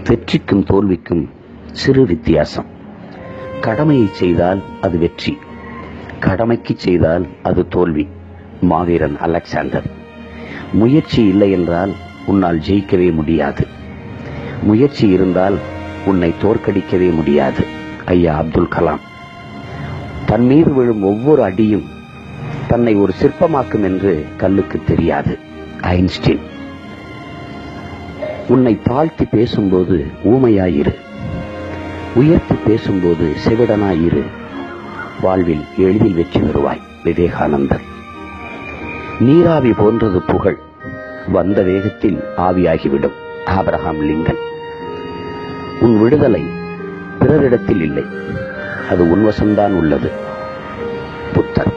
வெற்றிக்கும் தோல்விக்கும் சிறு வித்தியாசம். கடமையை செய்தால் அது வெற்றி, கடமைக்கு செய்தால் அது தோல்வி. மாவீரன் அலெக்சாண்டர். முயற்சி இல்லை என்றால் உன்னால் ஜெயிக்கவே முடியாது, முயற்சி இருந்தால் உன்னை தோற்கடிக்கவே முடியாது. ஐயா அப்துல் கலாம். தன் மீது விழும் ஒவ்வொரு அடியும் தன்னை ஒரு சிற்பமாக்கும் என்று கல்லுக்கு தெரியாது. ஐன்ஸ்டீன். உன்னை தாழ்த்தி பேசும்போது ஊமையாயிரு, உயர்த்தி பேசும்போது செவிடனாயிரு. வாழ்வில் எளிதில் வெற்றி பெறுவாய். விவேகானந்தர். நீராவி போன்றது புகழ், வந்த வேகத்தில் ஆவியாகிவிடும். Abraham Lincoln. உன் விடுதலை பிறரிடத்தில் இல்லை, அது உன்வசம்தான் உள்ளது. புத்தர்.